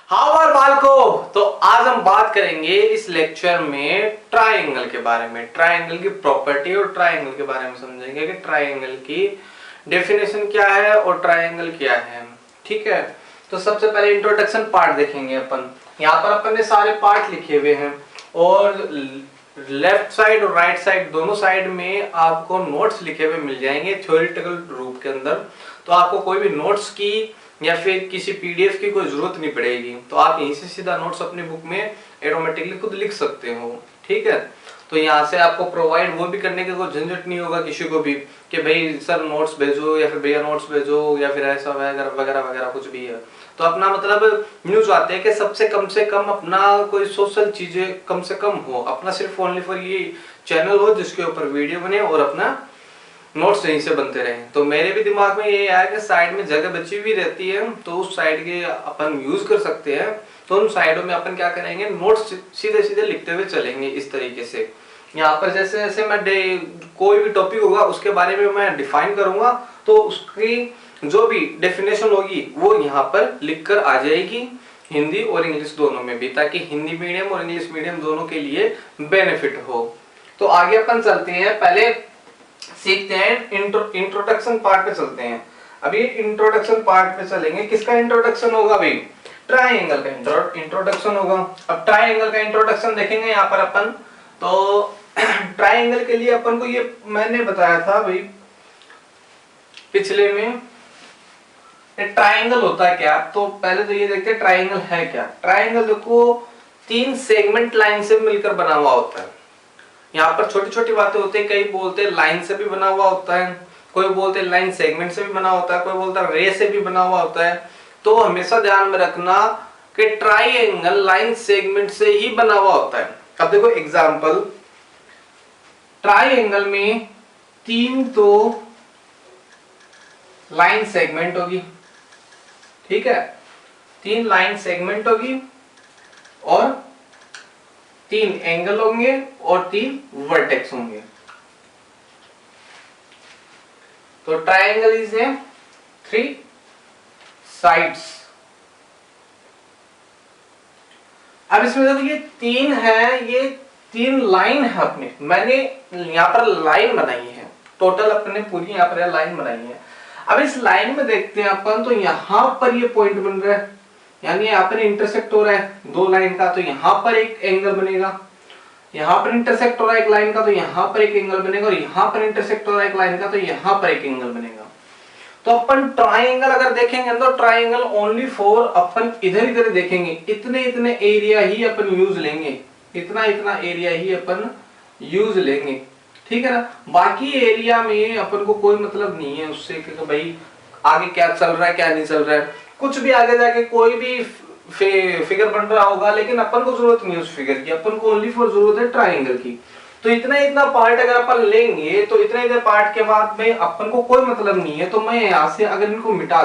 How are बालको। तो आज हम बात करेंगे इस लेक्चर में ट्राइंगल के बारे में, ट्राइंगल की प्रॉपर्टी और ट्राइंगल के बारे में समझेंगे कि ट्राइंगल की डेफिनेशन क्या है और ट्राइंगल क्या है। ठीक है, तो सबसे पहले इंट्रोडक्शन पार्ट देखेंगे अपन। यहाँ पर अपन ने सारे पार्ट लिखे हुए हैं और लेफ्ट साइड और राइट साइड दोनों साइड में आपको नोट्स लिखे हुए मिल जाएंगे थ्योरेटिकल रूप के अंदर। तो आपको कोई भी नोट्स की या फिर किसी पीडीएफ की कोई जरूरत नहीं पड़ेगी, तो आप यहीं से सीधा नोट्स अपनी बुक में ऑटोमेटिकली खुद लिख सकते हो। ठीक है, तो यहाँ से आपको प्रोवाइड वो भी करने का कोई झंझट नहीं होगा किसी को भी कि भाई सर नोट्स भेजो या फिर भैया नोट्स भेजो या फिर ऐसा वगैरह वगैरह वगैरह कुछ भी है। तो अपना मतलब न्यूज आते हैं कि सबसे कम से कम अपना कोई सोशल चीजें कम से कम हो, अपना सिर्फ ओनली फॉर ये चैनल हो जिसके ऊपर वीडियो बने और अपना नोट्स यहीं से बनते रहे। तो मेरे भी दिमाग में ये आया कि साइड में जगह बची हुई रहती है तो उस साइड के अपन यूज कर सकते हैं। तो उन साइडों में अपन क्या करेंगे, नोट्स सीधे सीधे लिखते हुए चलेंगे इस तरीके से। यहाँ पर जैसे जैसे मैं कोई भी टॉपिक होगा उसके बारे में मैं डिफाइन करूंगा तो उसकी जो भी डेफिनेशन होगी वो यहाँ पर लिख कर आ जाएगी, हिंदी और इंग्लिश दोनों में भी, ताकि हिंदी मीडियम और इंग्लिश मीडियम दोनों के लिए बेनिफिट हो। तो आगे अपन चलते हैं, पहले सीखते हैं इंट्रोडक्शन पार्ट पे चलते हैं। अभी इंट्रोडक्शन पार्ट पे चलेंगे। किसका इंट्रोडक्शन होगा भाई? ट्राइंगल का इंट्रोडक्शन होगा। अब ट्राइंगल का इंट्रोडक्शन देखेंगे यहाँ पर अपन। तो ट्राइंगल के लिए अपन को ये मैंने बताया था भाई पिछले में, ट्राइंगल होता है क्या। तो पहले तो ये देखते हैं ट्राइंगल है क्या। ट्राइंगल देखो तीन सेगमेंट लाइन से मिलकर बना हुआ होता है। यहाँ पर छोटी छोटी बातें होती है, कई बोलते हैं लाइन से भी बना हुआ होता है, कोई बोलते हैं लाइन सेगमेंट से भी बना होता है, कोई बोलता है रे से भी बना हुआ होता है। तो हमेशा ध्यान में रखना कि ट्राइंगल लाइन सेगमेंट से ही बना हुआ होता है। अब देखो एग्जांपल, ट्राइंगल में तीन तो लाइन सेगमेंट होगी। ठीक है, तीन लाइन सेगमेंट होगी और तीन एंगल होंगे और तीन वर्टेक्स होंगे। तो triangle is a three sides. अब इसमें देखो ये तीन है, ये तीन लाइन है अपने, मैंने यहां पर लाइन बनाई है, टोटल अपने पूरी यहां पर लाइन बनाई है। अब इस लाइन में देखते हैं अपन, तो यहां पर ये पॉइंट बन रहा है, यानी यहाँ पर इंटरसेक्ट हो रहा है दो लाइन का, तो यहाँ पर एक एंगल बनेगा। यहाँ पर इंटरसेक्ट हो रहा है एक लाइन का तो यहाँ पर एक एंगल बनेगा, और यहाँ पर इंटरसेक्ट हो रहा है एक लाइन का तो यहाँ पर एक एंगल बनेगा। तो अपन ट्राइंगल अगर देखेंगे तो ट्राइंगल ओनली फॉर अपन इधर इधर देखेंगे, इतने इतने एरिया ही अपन यूज लेंगे, इतना इतना एरिया ही अपन यूज लेंगे। ठीक है ना, बाकी एरिया में अपन को कोई मतलब नहीं है उससे कि भाई आगे क्या चल रहा है क्या नहीं चल रहा है। कुछ भी आगे जाके कोई भी फिगर बन रहा होगा, लेकिन अपन को जरूरत नहीं है उस फिगर की, अपन को ओनली फॉर जरूरत है ट्राइंगल की। तो इतना इतना पार्ट अगर अपन लेंगे तो इतने इतने पार्ट के बाद में अपन को कोई मतलब नहीं है। तो मैं यहाँ से अगर इनको मिटा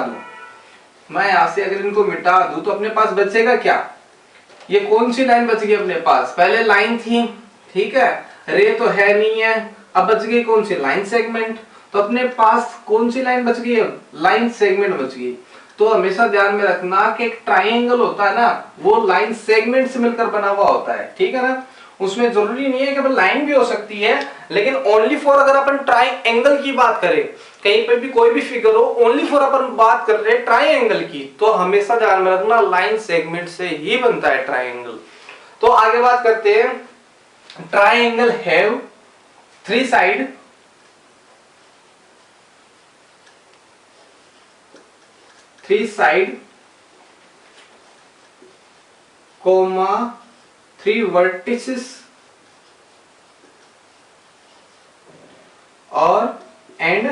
दूं, तो अपने पास बचेगा क्या? ये कौन सी लाइन बच गई अपने पास? पहले लाइन थी, ठीक है, रे तो है नहीं है, अब बच गई कौन सी? Line segment. तो अपने पास कौन सी लाइन बच गई है? लाइन सेगमेंट बच गई। तो हमेशा ध्यान में रखना कि एक ट्राइंगल होता है ना, वो लाइन सेगमेंट से मिलकर बना हुआ होता है। ठीक है ना, उसमें जरूरी नहीं है कि लाइन भी हो सकती है, लेकिन ओनली फॉर अगर अपन ट्राइंगल की बात करें, कहीं पे भी कोई भी फिगर हो, ओनली फॉर अपन बात कर रहे हैं ट्राइंगल की, तो हमेशा ध्यान में रखना लाइन सेगमेंट से ही बनता है ट्राइंगल। तो आगे बात करते हैं। Triangle have three side, comma three vertices और एंड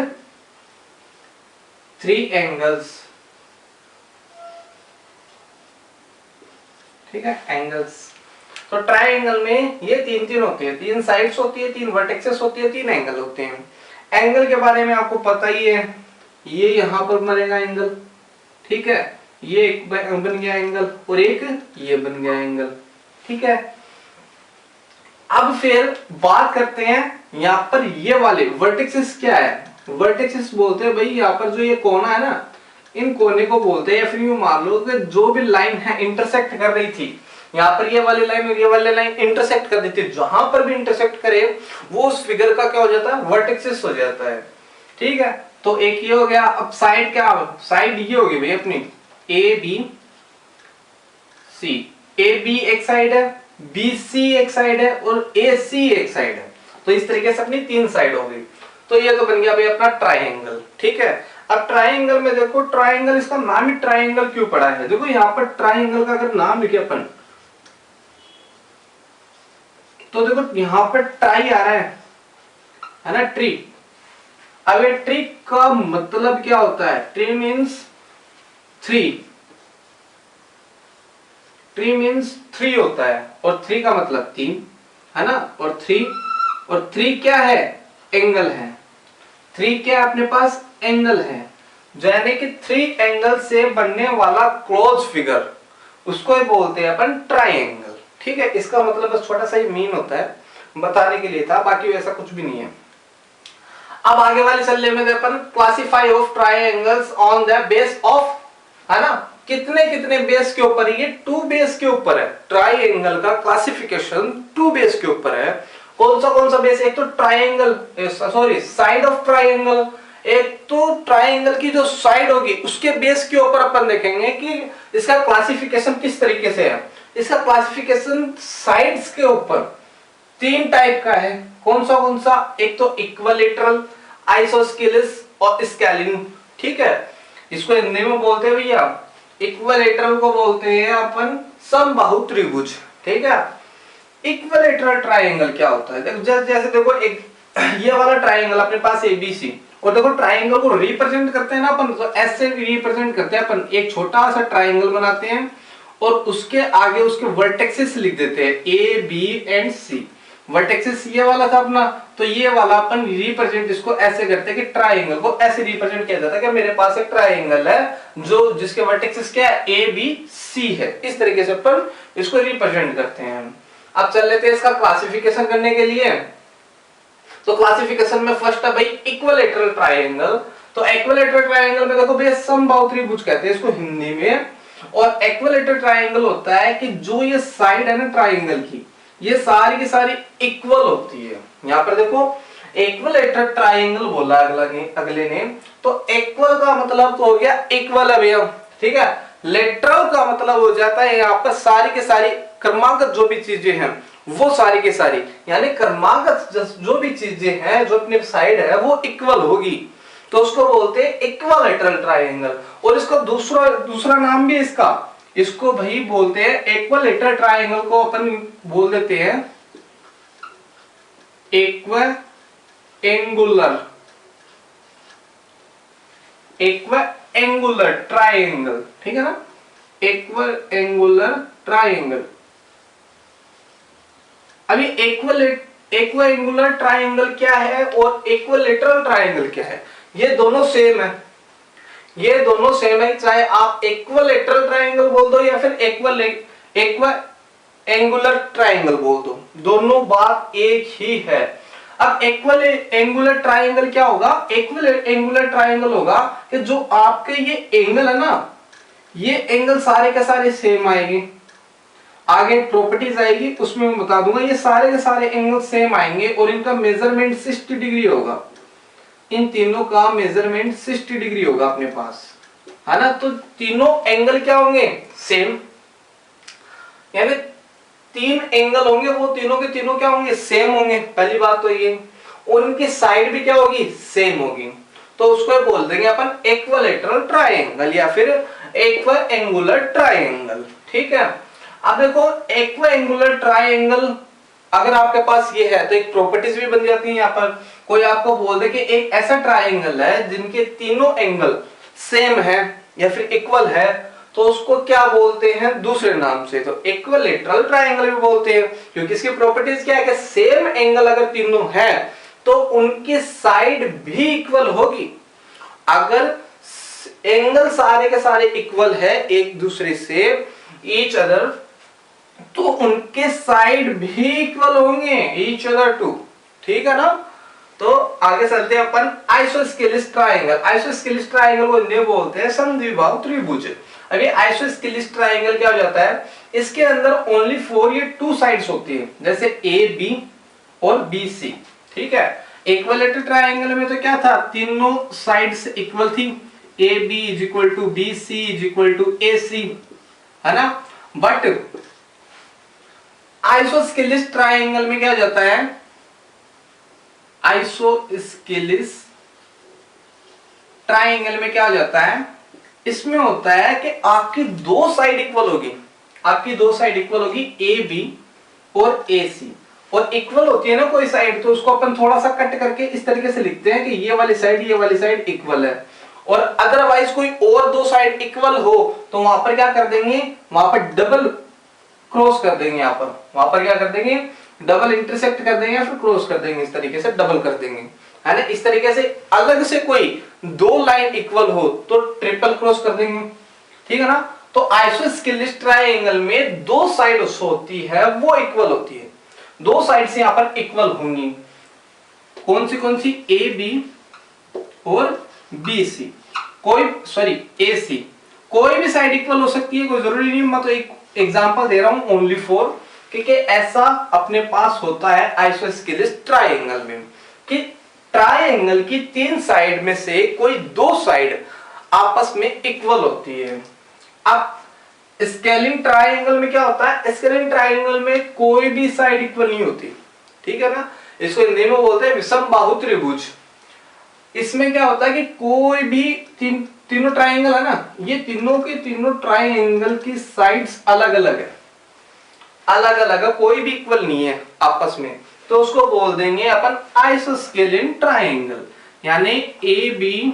थ्री एंगल्स। ठीक है, एंगल्स। तो ट्राइंगल में ये तीन तीन होते हैं, तीन साइड्स होती है, तीन वर्टेक्सेस होती है, तीन एंगल होते हैं। एंगल के बारे में आपको पता ही है, ये यहां पर बनेगा एंगल, ठीक है, ये एक बन गया एंगल और एक ये बन गया एंगल। ठीक है, अब फिर बात करते हैं यहाँ पर ये वाले वर्टिसेस क्या है। वर्टिसेस बोलते हैं भाई यहाँ पर जो ये कोना है ना, इन कोने को बोलते हैं, या फिर यूं मान लो कि जो भी लाइन है इंटरसेक्ट कर रही थी, यहाँ पर ये वाली लाइन और ये वाली लाइन इंटरसेक्ट कर देती है, जहां पर भी इंटरसेक्ट करे वो उस फिगर का क्या हो जाता है, वर्टेक्सिस हो जाता है। ठीक है, तो एक ये हो गया। अब साइड क्या, साइड ये होगी भाई अपनी A B C, A B एक साइड है, बी सी एक साइड है और ए सी एक साइड है। तो इस तरीके से अपनी 3 साइड हो गई। तो ये तो बन गया भाई अपना ट्राइंगल। ठीक है, अब ट्राइंगल में देखो, ट्राइंगल इसका नाम ही ट्राइंगल क्यों पड़ा है, देखो यहाँ पर ट्राइंगल का अगर नाम लिखे अपन, तो देखो यहाँ पर ट्राई आ रहा है ना, ट्री। अब ये ट्री का मतलब क्या होता है, ट्री मीन्स 3, ट्री मीन्स 3 होता है, और 3 का मतलब 3 है ना, और 3 क्या है, एंगल है। 3 क्या अपने पास, एंगल है, यानी कि 3 एंगल से बनने वाला क्लोज फिगर, उसको ही बोलते हैं अपन ट्राइंगल। ठीक है, इसका मतलब बस छोटा सा ही मीन होता है, बताने के लिए था, बाकी वैसा कुछ भी नहीं है। अब आगे वाले चलने में अपन classify of triangles on the base of, है ना, कितने कितने बेस के ऊपर, ये 2 बेस के ऊपर है। ट्राइंगल का क्लासिफिकेशन 2 बेस के ऊपर है। कौन सा बेस, एक तो triangle, sorry side of triangle, एक तो ट्राइंगल की जो साइड होगी उसके बेस के ऊपर अपन देखेंगे कि इसका क्लासिफिकेशन किस तरीके से है। इसका क्लासिफिकेशन साइड्स के ऊपर 3 टाइप का है। कौन सा, एक तो इक्विलैटरल, आइसोस्केलिस और स्केलिन। ठीक है, इसको हिंदी में बोलते हैं भैया, इक्विलैटरल को बोलते हैं अपन समबाहु त्रिभुज। ठीक है, इक्विलैटरल ट्राइंगल क्या होता है, देखो जैसे देखो एक ये वाला ट्राइंगल अपने पास एबीसी, और देखो ट्राइंगल को रिप्रेजेंट करते हैं ना अपन, तो ऐसे रिप्रेजेंट करते हैं अपन, एक छोटा सा ट्राइंगल बनाते हैं और उसके आगे उसके वर्टेक्सेस लिख देते हैं A B and C. Vertexes ये वाला था अपना, तो ये वाला अपन रिप्रेजेंट इसको ऐसे करते हैं कि ट्राइंगल को ऐसे रिप्रेजेंट किया जाता है कि मेरे पास एक ट्राइंगल है जो जिसके वर्टेक्सेस क्या है, ए बी सी है। इस तरीके से अपन इसको रिप्रेजेंट करते हैं। अब चल लेते हैं इसका क्लासिफिकेशन करने के लिए। तो क्लासिफिकेशन में फर्स्ट है भाई इक्विलैटरल ट्राइंगल। तो इक्विलैटरल ट्राइंगल में देखो भैया समबाहु त्रिभुज कहते हैं इसको हिंदी में। और इक्विलैटरल ट्राइंगल होता है कि जो ये साइड है ना ट्राइंगल की, ये सारी की सारी इक्वल होती है। यहाँ पर देखो इक्विलैटरल ट्राइंगल बोला अगले ने, तो इक्वल का मतलब तो हो गया इक्वल है भैया। ठीक है, लेटरल का मतलब हो जाता है यहाँ पर सारी के सारी क्रमागत जो भी चीजें हैं वो सारी के सारी, यानी क्रमागत जो भी चीजें हैं जो अपनी साइड है वो इक्वल होगी, तो उसको बोलते हैं इक्विलैटरल ट्राइंगल। और इसका दूसरा नाम भी इसको भाई बोलते हैं इक्विलैटरल ट्राइंगल को अपन बोल देते हैं इक्विएंगुलर ट्राइंगल। ठीक है ना, इक्विएंगुलर ट्राइंगल। अभी इक्विएंगुलर ट्राइंगल क्या है और इक्विलैटरल ट्राइंगल क्या है, ये दोनों सेम है। ये दोनों सेम है, चाहे आप इक्विलैटरल ट्राइंगल बोल दो या फिर इक्विएंगुलर ट्राइंगल बोल दो, दोनों बात एक ही है। अब इक्विएंगुलर ट्राइंगल क्या होगा, इक्विएंगुलर ट्राइंगल होगा कि जो आपके ये एंगल है ना, ये एंगल सारे के सारे सेम आएंगे। आगे प्रॉपर्टीज आएगी उसमें मैं बता दूंगा, ये सारे के सारे एंगल सेम आएंगे और इनका मेजरमेंट 60 डिग्री होगा। इन तीनों का मेजरमेंट 60 डिग्री होगा अपने पास, है ना। तो तीनों एंगल क्या होंगे, सेम, यानी 3 एंगल होंगे, वो तीनों के तीनों क्या होंगे, सेम होंगे। पहली बात तो ये, और उनकी साइड भी क्या होगी, सेम होगी। तो उसको बोल देंगे अपन इक्विलैटरल ट्राइंगल या फिर इक्विएंगुलर ट्राइंगल। ठीक है, अब देखो इक्विएंगुलर ट्राइंगल अगर आपके पास ये है तो एक प्रॉपर्टीज भी बन जाती है। यहाँ पर कोई आपको बोल दे कि एक ऐसा ट्राइंगल है जिनके तीनों एंगल सेम है या फिर इक्वल है, तो उसको क्या बोलते हैं, दूसरे नाम से, तो इक्विलैटरल ट्राइंगल भी बोलते हैं, क्योंकि इसकी प्रॉपर्टीज क्या है कि सेम एंगल अगर तीनों है तो उनकी साइड भी इक्वल होगी। अगर एंगल सारे के सारे इक्वल है एक दूसरे से, ईच अदर, तो उनके साइड भी इक्वल होंगे ईच अदर टू। ठीक है ना, तो आगे चलते हैं अपन आइसोस्केलिस ट्रायंगल। आइसोस्केलिस ट्रायंगल को हिंदी में बोलते हैं समद्विबाहु त्रिभुज। अभी आइसोस्केलिस ट्रायंगल क्या हो जाता है, इसके अंदर ओनली 4 ये 2 साइड्स होती है, जैसे ए बी और बी सी, ठीक है। इक्विलेटरल ट्रायंगल में तो क्या था, तीनों साइड्स इक्वल थी, A B is equal to B C is equal to A C, है ना। बट आइसोस्केलिस ट्रायंगल में क्या हो जाता है, आइसोस्केलिस ट्रायंगल में क्या हो जाता है, इसमें होता है कि आपकी 2 साइड इक्वल होगी, आपकी 2 साइड इक्वल होगी ए बी और ए सी, और इक्वल होती है ना कोई साइड, तो उसको अपन थोड़ा सा कट करके इस तरीके से लिखते हैं कि ये वाली साइड इक्वल है। और अदरवाइज कोई और 2 साइड इक्वल हो तो वहां पर क्या कर देंगे, वहां पर डबल क्रॉस कर देंगे, वहां पर क्या कर देंगे, डबल इंटरसेक्ट कर देंगे, फिर क्रॉस कर देंगे, इस तरीके से डबल कर देंगे, है ना। इस तरीके से अलग से कोई 2 लाइन इक्वल हो तो ट्रिपल क्रॉस कर देंगे, ठीक है ना। तो आइसोस्केलिस ट्रायंगल में 2 साइड्स होती है वो इक्वल होती है, 2 साइड्स यहां पर इक्वल होंगी, कौन सी ए बी और बी सी, ए सी, कोई भी साइड इक्वल हो सकती है, कोई जरूरी नहीं। मैं तो एक एग्जांपल दे रहा हूं ओनली फॉर, क्योंकि ऐसा अपने पास होता है आइसोस्केलिस ट्रायंगल में कि ट्रायंगल की 3 साइड में से कोई 2 साइड आपस में इक्वल होती है। अब स्केलिंग ट्रायंगल में क्या होता है, स्केलिंग ट्रायंगल में कोई भी साइड इक्वल नहीं होती, ठीक है ना। इसको हिंदी में बोलते हैं विषमबाहु त्रिभुज। इसमें क्या होता है कि कोई भी तीनों ट्रायंगल है ना, ये तीनों के तीनों ट्रायंगल की साइड्स अलग अलग है, कोई भी इक्वल नहीं है आपस में, तो उसको बोल देंगे अपन आइसोस्केलिन ट्रायंगल, यानी A B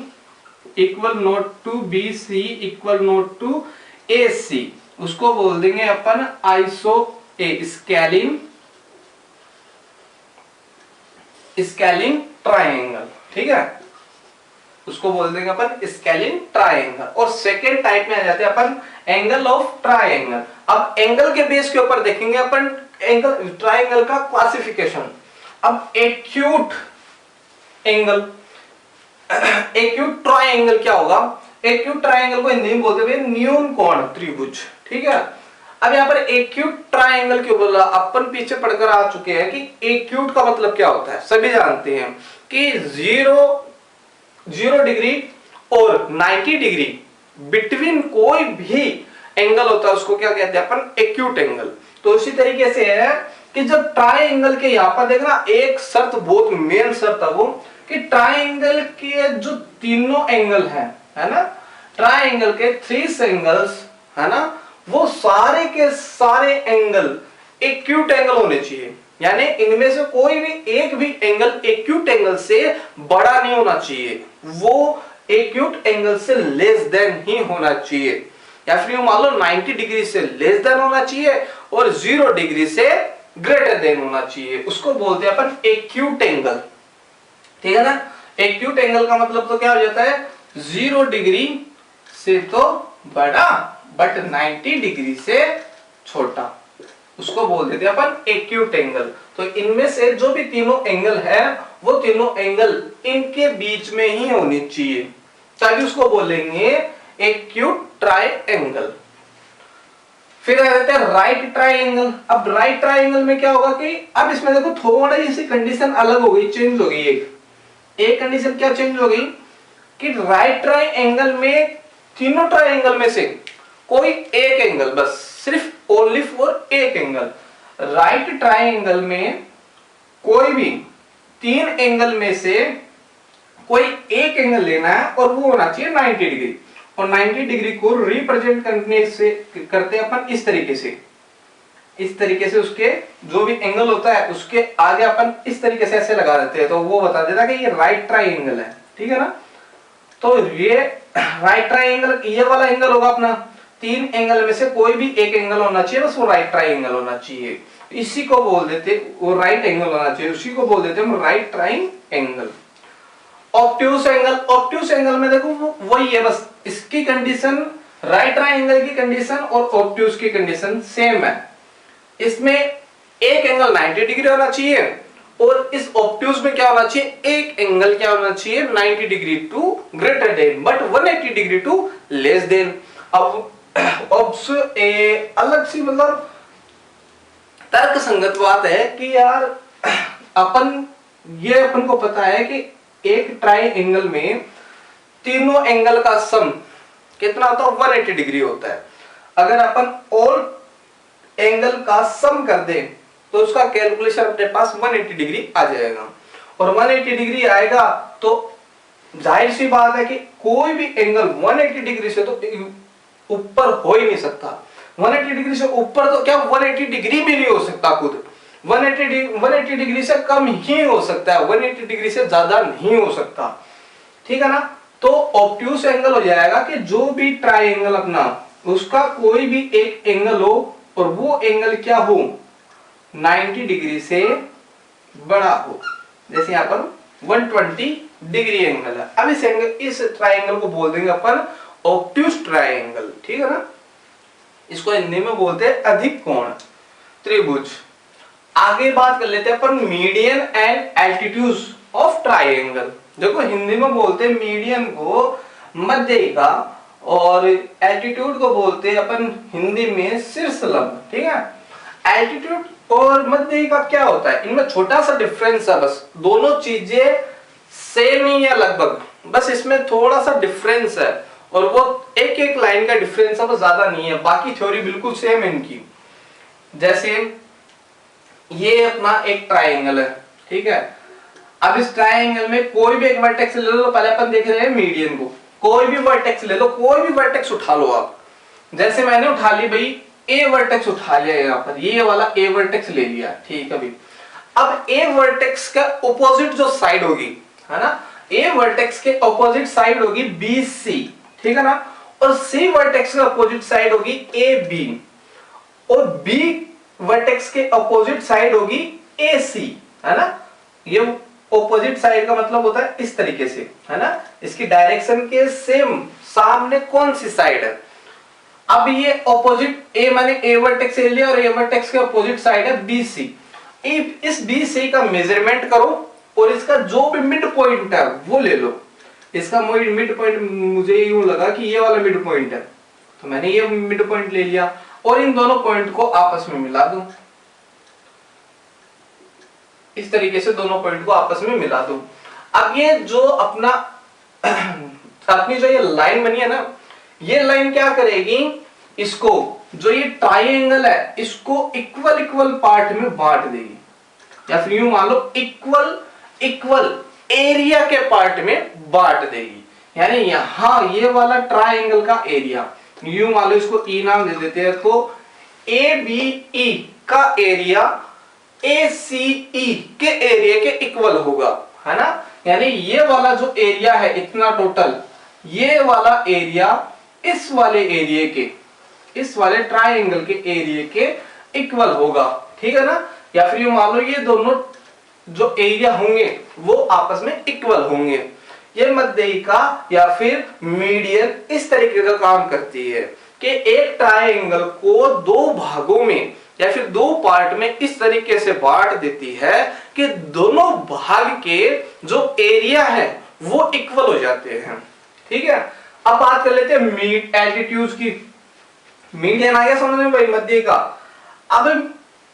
equal not to B C equal not to A C, उसको बोल देंगे अपन स्केलिंग ट्रायंगल, ठीक है, उसको बोल देंगे अपन स्केलिंग ट्रायंगल। और सेकेंड टाइप में आ जाते हैं अपन एंगल ऑफ ट्रायंगल। अब एंगल के बेस के ऊपर देखेंगे अपन एंगल ट्रायंगल का क्लासिफिकेशन। अब एक्यूट ट्रायंगल क्या होगा, एक्यूट ट्रायंगल को हिंदी में बोलते हैं न्यून कोण त्रिभुज, ठीक है। अब यहाँ पर एक्यूट ट्रायंगल क्यों बोला, अपन पीछे पढ़कर आ चुके हैं कि एक्यूट का मतलब क्या होता है, सभी जानते हैं कि 0 डिग्री और 90 डिग्री बिटवीन कोई भी एंगल होता है उसको क्या कहते हैं अपन, एक्यूट एंगल। तो इसी तरीके से है कि जब ट्रायंगल के यहाँ पर देखना एक शर्त, बहुत मेन शर्त है वो, कि ट्रायंगल के जो तीनों एंगल है ना, ट्रायंगल के 3 एंगल्स है ना, वो सारे के सारे एंगल एक्यूट एंगल होने चाहिए, यानी इनमें से कोई भी एक भी एंगल एक्यूट एंगल से बड़ा नहीं होना चाहिए, वो एक्यूट एंगल से लेस देन ही होना चाहिए, या फिर मान लो 90 डिग्री से लेस देन होना चाहिए और 0 डिग्री से ग्रेटर देन होना चाहिए, उसको बोलते हैं अपन एक्यूट एंगल, ठीक है ना। एक्यूट एंगल का मतलब तो क्या हो जाता है, 0 डिग्री से तो बड़ा बट 90 डिग्री से छोटा, उसको बोल देते हैं अपन एक्यूट एंगल। तो इनमें से जो भी तीनों एंगल है वो तीनों एंगल इनके बीच में ही होनी चाहिए, तभी उसको बोलेंगे एक्यूट ट्रायंगल। फिर आ जाते हैं राइट ट्रायंगल। अब राइट ट्रायंगल में क्या होगा कि अब इसमें देखो थोड़ी सी कंडीशन अलग हो गई, चेंज हो गई। एक कंडीशन क्या चेंज हो गई कि राइट ट्रायंगल में तीनों ट्रायंगल में से कोई एक एंगल, बस सिर्फ ओनली फॉर एक एंगल, राइट ट्रायंगल में कोई भी 3 एंगल में से कोई एक एंगल लेना है और वो होना चाहिए 90 डिग्री। और 90 डिग्री को रिप्रेजेंट करने से करते हैं अपन इस तरीके से उसके जो भी एंगल होता है उसके आगे अपन इस तरीके से ऐसे लगा देते हैं, तो वो बता देता कि ये राइट ट्रायंगल है, ठीक है ना। तो ये राइट ट्रायंगल ये वाला एंगल होगा अपना, 3 एंगल में से कोई भी एक एंगल होना चाहिए, बस वो राइट ट्रायंगल होना चाहिए, इसी को बोल देते, वो राइट एंगल होना चाहिए, उसी को बोल देते हम राइट ट्रायंगल। ऑब्ट्यूज एंगल में देखो वही है, बस इसकी कंडीशन, राइट ट्रायंगल की कंडीशन और ऑब्ट्यूज की कंडीशन सेम है। इसमें एक एंगल 90 डिग्री होना चाहिए और इस ऑब्ट्यूज में क्या होना चाहिए, एक एंगल क्या होना चाहिए 90 degree to greater than but 180 degree to less than. अब अलग सी मतलब तर्क संगत बात है कि यार अपन को पता है कि एक ट्राइंगल में तीनों एंगल का सम कितना होता है 180 डिग्री होता है। अगर अपन ऑल एंगल का सम कर दें तो उसका कैलकुलेशन अपने पास 180 डिग्री आ जाएगा, और 180 डिग्री आएगा तो जाहिर सी बात है कि कोई भी एंगल 180 डिग्री से तो ऊपर हो ही नहीं सकता। 180 डिग्री से ऊपर तो क्या 180 डिग्री भी नहीं हो सकता, खुद 180 डिग्री से कम ही हो सकता है, 180 डिग्री से ज्यादा नहीं हो सकता, ठीक है ना। तो ऑब्ट्यूस एंगल हो जाएगा कि जो भी ट्राइंगल अपना उसका कोई भी एक एंगल हो और वो एंगल क्या हो 90 डिग्री से बड़ा हो। जैसे यहाँ पर 120 डिग्री एंगल है, अब इस ट्राइंगल को बोल देंगे अपन ऑब्ट्यूस ट्राइंगल, ठीक है ना। इसको हिंदी में बोलते हैं अधिक कोण त्रिभुज। आगे बात कर लेते हैं अपन median and altitude of triangle. देखो हिंदी में बोलते हैं मीडियन को मध्यिका और एल्टीट्यूड को बोलते हैं अपन हिंदी में शीर्षलंब, ठीक है। एल्टीट्यूड और मध्यिका क्या होता है, इनमें छोटा सा डिफरेंस है, बस दोनों चीजें सेम ही है लगभग, बस इसमें थोड़ा सा डिफरेंस है और वो एक एक लाइन का डिफरेंस है, वो ज्यादा नहीं है, बाकी थ्योरी बिल्कुल सेम है इनकी। जैसे ये अपना एक ट्राइंगल है, ठीक है। अब इस ट्राइंगल में कोई भी एक वर्टेक्स ले लो, पहले अपन देख रहे हैं मीडियन को, कोई भी वर्टेक्स ले लो, कोई भी वर्टेक्स उठा लो आप। जैसे मैंने उठा ली भाई ए वर्टेक्स उठा लिया, यहाँ पर ये वाला ए वर्टेक्स ले लिया, ठीक है भाई। अब ए वर्टेक्स का ऑपोजिट जो साइड होगी, है ना, ए वर्टेक्स के ऑपोजिट साइड होगी बी सी, ठीक है ना, और सी वर्टेक्स के ऑपोजिट साइड होगी ए बी, और बी वर्टेक्स के ऑपोजिट साइड होगी ए सी, है ना। ये ऑपोजिट साइड का मतलब होता है इस तरीके से, है ना, इसकी डायरेक्शन के सेम सामने कौन सी साइड है। अब ये ऑपोजिट ए मैंने ए वर्टेक्स ले लिया और ए वर्टेक्स के ऑपोजिट साइड है बी सी। इस बी सी का मेजरमेंट करो और इसका जो भी मिड पॉइंट है वो ले लो। इसका मिड पॉइंट मुझे यूं लगा कि ये वाला मिड पॉइंट है, तो मैंने ये मिड पॉइंट ले लिया और इन दोनों पॉइंट को आपस में मिला दूं। इस तरीके से दोनों पॉइंट को आपस में मिला दूं। अब ये जो अपनी जो ये लाइन बनी है ना, ये लाइन क्या करेगी, इसको जो ये ट्राइंगल है इसको इक्वल पार्ट में बांट देगी, या फिर यूं मान लो इक्वल एरिया के पार्ट में बांट देगी। यानी यहां ये वाला ट्राइंगल का एरिया, यूं मान लो इसको ई नाम दे देते हैं, तो ए बी ई का एरिया ए सी ई के एरिया के इक्वल होगा, है ना। यानी ये वाला जो एरिया है इतना टोटल, ये वाला एरिया इस वाले एरिया के, इस वाले ट्राइंगल के एरिया के इक्वल होगा, ठीक है ना। या फिर मान लो ये दोनों जो एरिया होंगे वो आपस में इक्वल होंगे। ये मध्यिका या फिर मीडियन इस तरीके का काम करती है कि एक ट्राइंगल को दो भागों में या फिर दो पार्ट में इस तरीके से बांट देती है कि दोनों भाग के जो एरिया है वो इक्वल हो जाते हैं, ठीक है। अब बात कर लेते हैं एल्टीट्यूड की। मीडियन आ गया समझ में भाई, मध्यिका। अब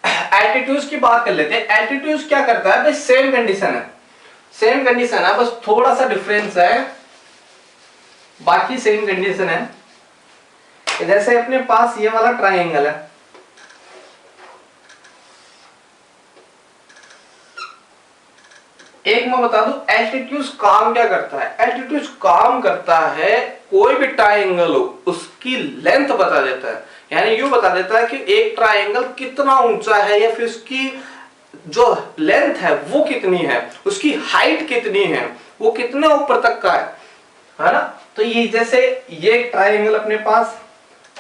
एल्टीट्यूड की बात कर लेते हैं। एल्टीट्यूड क्या करता है भाई, सेम कंडीशन है, सेम कंडीशन है, बस थोड़ा सा डिफरेंस है, बाकी सेम कंडीशन है। जैसे अपने पास ये वाला ट्राइंगल है, एक मैं बता दूं एल्टीट्यूड काम क्या करता है। एल्टीट्यूड काम करता है कोई भी ट्राइंगल हो उसकी लेंथ बता देता है, यानी यूं बता देता है कि एक ट्राइंगल कितना ऊंचा है या फिर उसकी जो लेंथ है वो कितनी है, उसकी हाइट कितनी है, वो कितने ऊपर तक का है ना। तो ये जैसे ये ट्राइंगल अपने पास,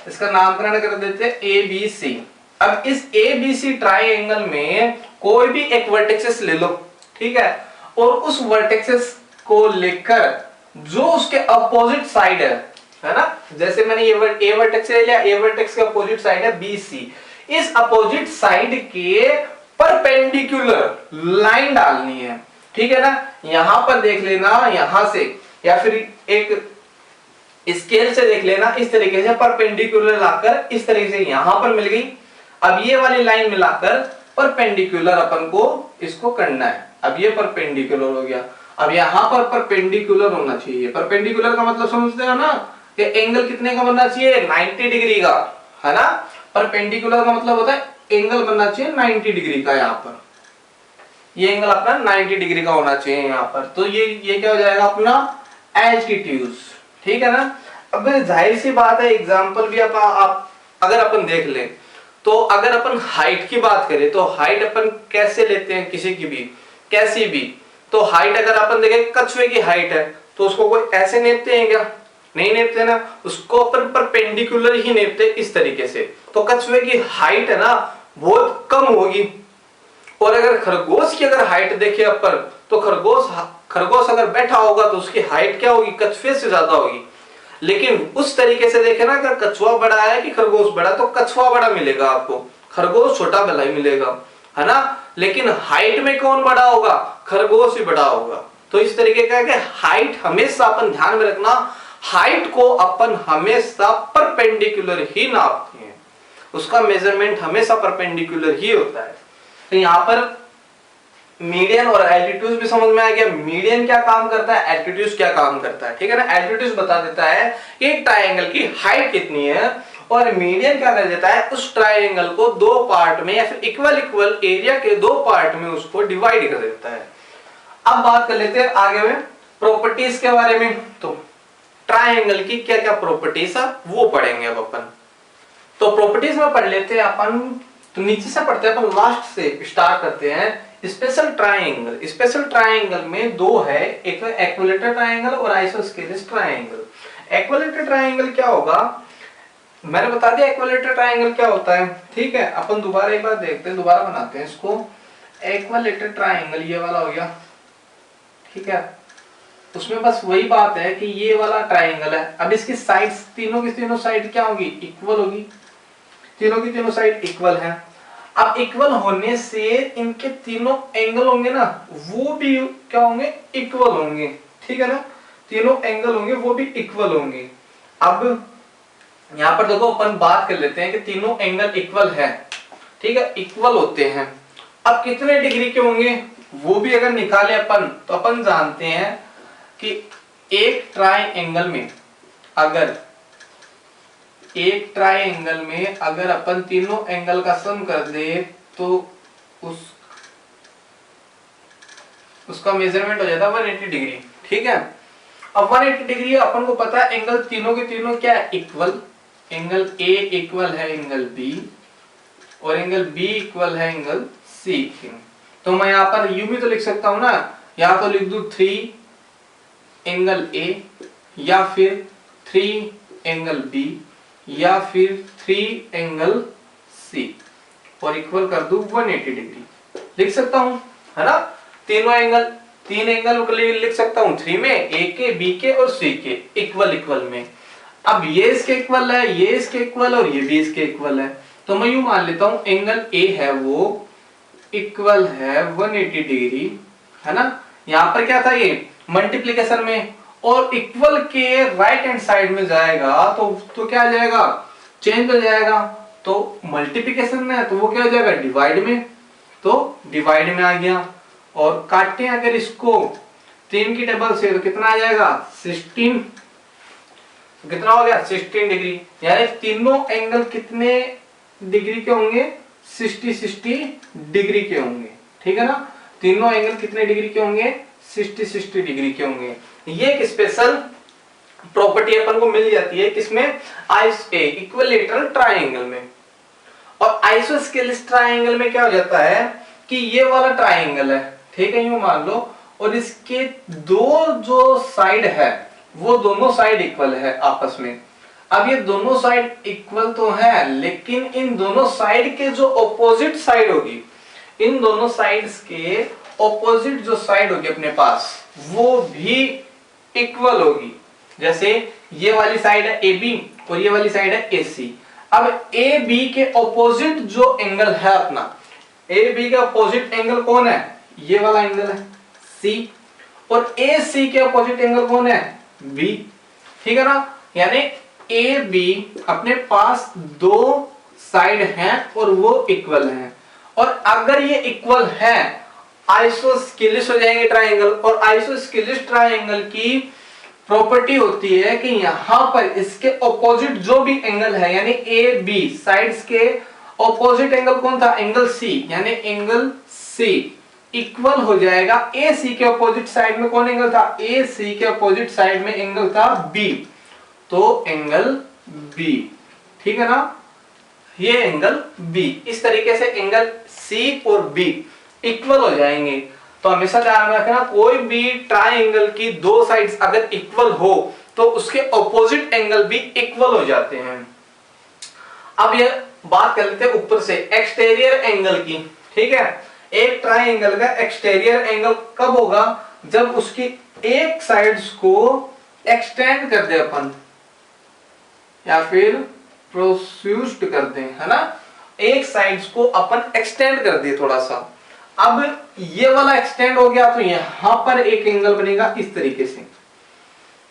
इसका नामकरण कर देते हैं ए बी सी। अब इस ए बी सी ट्राइंगल में कोई भी एक वर्टेक्सेस ले लो, ठीक है, और उस वर्टेक्सेस को लेकर जो उसके अपोजिट साइड है ना, जैसे मैंने ये ए वर्टेक्स ले लिया, ए वर्टेक्स के अपोजिट साइड है बी सी। इस अपोजिट साइड के परपेंडिकुलर लाइन डालनी है, ठीक है ना। यहां पर देख लेना, यहां से या फिर एक स्केल से देख लेना, इस तरीके से परपेंडिकुलर लाकर इस तरीके से यहां पर मिल गई। अब ये वाली लाइन मिलाकर परपेंडिकुलर अपन को इसको करना है। अब ये परपेंडिकुलर हो गया। अब यहां पर परपेंडिकुलर होना चाहिए। परपेंडिकुलर का मतलब समझते हो ना कि एंगल कितने का बनना चाहिए, 90 डिग्री का, है ना। परपेंडिकुलर का मतलब होता है एंगल बनना चाहिए 90 डिग्री का। यहाँ पर ये एंगल अपना 90 डिग्री का होना चाहिए यहाँ पर। तो ये क्या हो जाएगा अपना एल्टीट्यूड, ठीक है ना। अब जाहिर सी बात है, एग्जांपल भी आप अगर अपन देख ले तो अगर अपन हाइट की बात करें तो हाइट अपन कैसे लेते हैं, किसी की भी कैसी भी। तो हाइट अगर अपन देखें, कछुए की हाइट है तो उसको कोई ऐसे नेपते हैं क्या, नहीं नेपते ना, उसको अपन परपेंडिकुलर ही नेपते इस तरीके से। तो कछुए की हाइट है ना बहुत कम होगी। और अगर खरगोश की अगर हाइट देखे अपन तो खरगोश अगर बैठा होगा तो उसकी हाइट क्या होगी, कछुए से ज्यादा होगी। लेकिन उस तरीके से देखे ना, अगर कछुआ बड़ा है कि खरगोश बड़ा, तो कछुआ बड़ा मिलेगा आपको, खरगोश छोटा भला ही मिलेगा, है ना। लेकिन हाइट में कौन बड़ा होगा, खरगोश ही बड़ा होगा। तो इस तरीके का कि हाइट हमेशा अपन ध्यान में रखना, हाइट को अपन हमेशा परपेंडिकुलर ही नापते हैं, उसका मेजरमेंट हमेशा परपेंडिकुलर ही होता है। तो यहाँ पर मीडियन और एल्टीट्यूड भी समझ में आ गया। मीडियन क्या काम करता है, एल्टीट्यूड क्या काम करता है, ठीक है ना। एल्टीट्यूड बता देता है कि ट्रायंगल की हाइट कितनी है, और मीडियन क्या कर देता है, उस ट्रायंगल को दो पार्ट में या फिर इक्वल एरिया के दो पार्ट में उसको डिवाइड कर देता है। अब बात कर लेते हैं आगे में प्रॉपर्टीज के बारे में। तो ट्रायंगल की क्या क्या प्रॉपर्टीज है वो पढ़ेंगे अब अपन। तो प्रॉपर्टीज में पढ़ लेते हैं अपन, तो नीचे से पढ़ते हैं अपन, लास्ट से स्टार्ट करते हैं। स्पेशल ट्रायंगल, स्पेशल ट्रायंगल में दो है, एक है इक्विलैटरल ट्रायंगल और आइसोस्केलेस ट्रायंगल। इक्विलैटरल ट्रायंगल क्या होगा, मैंने बता दिया इक्विलैटरल ट्रायंगल क्या होता है, ठीक है। अपन दोबारा एक बार देखते हैं, दोबारा बनाते हैं इसको। इक्विलैटरल ट्रायंगल ये वाला हो गया, ठीक है। उसमें बस वही बात है कि ये वाला ट्रायंगल है। अब इसकी साइड्स तीनों की तीनों साइड क्या होगी, इक्वल होगी, तीनों की तीनों साइड इक्वल है। अब इक्वल होने से इनके तीनों एंगल होंगे ना, वो भी क्या होंगे, इक्वल होंगे, ठीक है ना। तीनों एंगल होंगे वो भी इक्वल होंगे। अब यहां पर देखो अपन बात कर लेते हैं कि तीनों एंगल इक्वल है, ठीक है, इक्वल होते हैं। अब कितने डिग्री के होंगे वो भी अगर निकाले अपन तो अपन जानते हैं कि एक ट्रायंगल में अगर अपन तीनों एंगल का सम कर दे तो उसका मेजरमेंट हो जाता है 180 डिग्री, ठीक है। अब 180 डिग्री अपन को पता है एंगल तीनों के तीनों क्या है, इक्वल। एंगल ए इक्वल है एंगल बी और एंगल बी इक्वल है एंगल सी। तो मैं यहाँ पर यू भी तो लिख सकता हूं ना, या तो लिख दूं 3 एंगल ए या फिर 3 एंगल बी या फिर 3 एंगल सी और इक्वल कर दूं 180 डिग्री, लिख सकता हूं, है ना। तीनों एंगल, तीन एंगल के लिए लिख सकता हूं 3 में, ए के, बी के और सी के, इक्वल में। अब ये इसके इक्वल है, ये इसके इक्वल और ये भी इसके इक्वल है। तो मैं यूं मान लेता हूं एंगल ए है वो इक्वल है 180 डिग्री, है ना। यहां पर क्या था, ये मल्टीप्लिकेशन में, और इक्वल के राइट हैंड साइड में जाएगा तो क्या आ जाएगा, चेंज हो जाएगा। तो मल्टीप्लिकेशन में है तो वो क्या हो जाएगा, डिवाइड में, तो डिवाइड में आ गया। और काटते हैं अगर इसको 3 की टेबल से तो कितना आ जाएगा 16, कितना हो गया 16 डिग्री। यानी तीनों एंगल कितने डिग्री के होंगे, 60 डिग्री के होंगे, ठीक है ना। तीनों एंगल कितने डिग्री के होंगे, 60 डिग्री के होंगे। ये एक स्पेशल प्रॉपर्टी अपन को मिल जाती है किसमें, इक्विलैटरल ट्रायंगल में। और आइसोस्केलेस ट्रायंगल में क्या हो जाता है कि ये वाला ट्रायंगल है, ठीक है, यूं मान लो, और इसके दो जो साइड है वो दोनों साइड इक्वल है आपस में। अब ये दोनों साइड इक्वल तो है, लेकिन इन दोनों साइड के जो ऑपोजिट साइड होगी, इन दोनों साइड्स के ऑपोजिट जो साइड होगी अपने पास वो भी इक्वल होगी। जैसे ये वाली साइड है ए बी और ये वाली साइड है ए सी। अब ए बी के ऑपोजिट जो एंगल है अपना, ए बी का ऑपोजिट एंगल कौन है, ये वाला एंगल है सी, और ए सी के अपोजिट एंगल कौन है, बी। ठीक है ना, यानी ए बी अपने पास दो साइड हैं और वो इक्वल हैं, और अगर ये इक्वल है आइसोस्केलिस हो जाएंगे ट्राइंगल। और आइसोस्केलिस ट्राइंगल की प्रॉपर्टी होती है कि यहां पर इसके ऑपोजिट जो भी एंगल है, यानी ए बी साइड्स के ऑपोजिट एंगल कौन था, एंगल सी, यानी एंगल सी इक्वल हो जाएगा ए सी के ऑपोजिट साइड में कौन एंगल था, ए सी के ऑपोजिट साइड में एंगल था बी, तो एंगल बी। ठीक है ना, ये एंगल बी, इस तरीके से एंगल सी और बी इक्वल हो जाएंगे। तो हमेशा ध्यान रखना, कोई भी ट्राइंगल की दो साइड्स अगर इक्वल हो तो उसके ऑपोजिट एंगल भी इक्वल हो जाते हैं। अब ये बात कर लेते हैं ऊपर से एक्सटीरियर एंगल की। ठीक है, एक ट्राइंगल का एक्सटीरियर एंगल कब होगा, जब उसकी एक साइड्स को एक्सटेंड कर दे अपन या फिर प्रोट्रूड कर दें, है ना, एक साइड्स को अपन एक्सटेंड कर दे थोड़ा सा। अब ये वाला एक्सटेंड हो गया तो यहां पर एक एंगल बनेगा इस तरीके से,